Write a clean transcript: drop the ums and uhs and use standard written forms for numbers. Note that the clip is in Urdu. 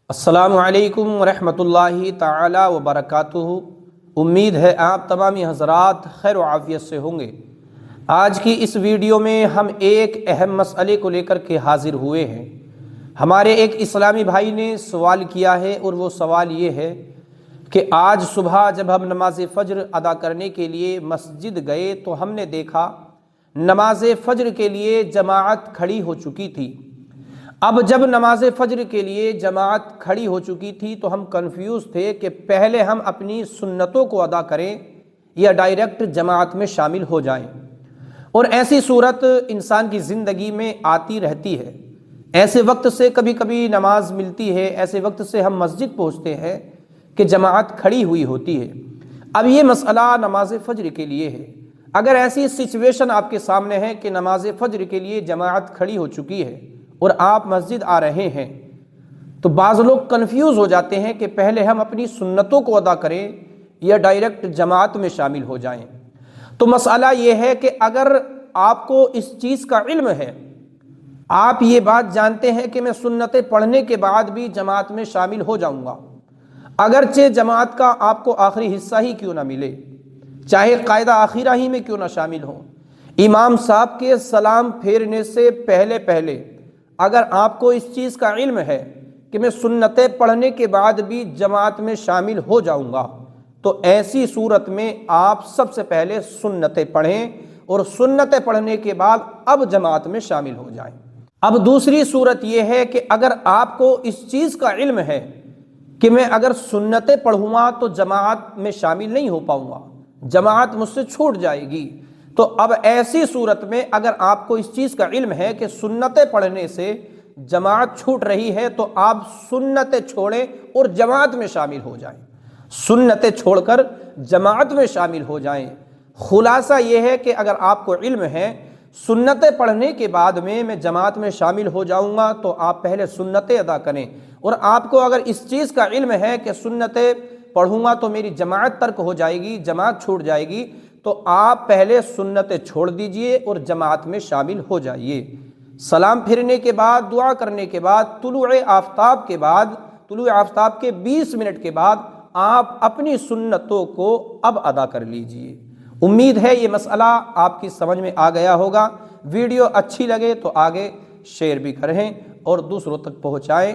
السلام علیکم ورحمۃ اللہ تعالی وبرکاتہ۔ امید ہے آپ تمامی حضرات خیر و عافیت سے ہوں گے۔ آج کی اس ویڈیو میں ہم ایک اہم مسئلے کو لے کر کے حاضر ہوئے ہیں۔ ہمارے ایک اسلامی بھائی نے سوال کیا ہے، اور وہ سوال یہ ہے کہ آج صبح جب ہم نماز فجر ادا کرنے کے لیے مسجد گئے تو ہم نے دیکھا نماز فجر کے لیے جماعت کھڑی ہو چکی تھی۔ اب جب نماز فجر کے لیے جماعت کھڑی ہو چکی تھی تو ہم کنفیوز تھے کہ پہلے ہم اپنی سنتوں کو ادا کریں یا ڈائریکٹ جماعت میں شامل ہو جائیں، اور ایسی صورت انسان کی زندگی میں آتی رہتی ہے۔ ایسے وقت سے کبھی کبھی نماز ملتی ہے، ایسے وقت سے ہم مسجد پہنچتے ہیں کہ جماعت کھڑی ہوئی ہوتی ہے۔ اب یہ مسئلہ نماز فجر کے لیے ہے۔ اگر ایسی سچویشن آپ کے سامنے ہے کہ نماز فجر کے لیے جماعت کھڑی ہو چکی ہے اور آپ مسجد آ رہے ہیں، تو بعض لوگ کنفیوز ہو جاتے ہیں کہ پہلے ہم اپنی سنتوں کو ادا کریں یا ڈائریکٹ جماعت میں شامل ہو جائیں۔ تو مسئلہ یہ ہے کہ اگر آپ کو اس چیز کا علم ہے، آپ یہ بات جانتے ہیں کہ میں سنتیں پڑھنے کے بعد بھی جماعت میں شامل ہو جاؤں گا، اگرچہ جماعت کا آپ کو آخری حصہ ہی کیوں نہ ملے، چاہے قاعدہ آخرہ ہی میں کیوں نہ شامل ہو، امام صاحب کے سلام پھیرنے سے پہلے اگر آپ کو اس چیز کا علم ہے کہ میں سنتیں پڑھنے کے بعد بھی جماعت میں شامل ہو جاؤں گا، تو ایسی صورت میں آپ سب سے پہلے سنتیں پڑھیں، اور سنتیں پڑھنے کے بعد اب جماعت میں شامل ہو جائیں۔ اب دوسری صورت یہ ہے کہ اگر آپ کو اس چیز کا علم ہے کہ میں اگر سنتیں پڑھوں گا تو جماعت میں شامل نہیں ہو پاؤں گا، جماعت مجھ سے چھوٹ جائے گی، تو اب ایسی صورت میں اگر آپ کو اس چیز کا علم ہے کہ سنتیں پڑھنے سے جماعت چھوٹ رہی ہے، تو آپ سنتیں چھوڑیں اور جماعت میں شامل ہو جائیں، سنتیں چھوڑ کر جماعت میں شامل ہو جائیں۔ خلاصہ یہ ہے کہ اگر آپ کو علم ہے سنتیں پڑھنے کے بعد میں جماعت میں شامل ہو جاؤں گا، تو آپ پہلے سنتیں ادا کریں، اور آپ کو اگر اس چیز کا علم ہے کہ سنتیں پڑھوں گا تو میری جماعت ترک ہو جائے گی، جماعت چھوٹ جائے گی، تو آپ پہلے سنتیں چھوڑ دیجئے اور جماعت میں شامل ہو جائیے۔ سلام پھرنے کے بعد، دعا کرنے کے بعد، طلوع آفتاب کے 20 منٹ کے بعد آپ اپنی سنتوں کو اب ادا کر لیجئے۔ امید ہے یہ مسئلہ آپ کی سمجھ میں آ گیا ہوگا۔ ویڈیو اچھی لگے تو آگے شیئر بھی کریں اور دوسروں تک پہنچائیں۔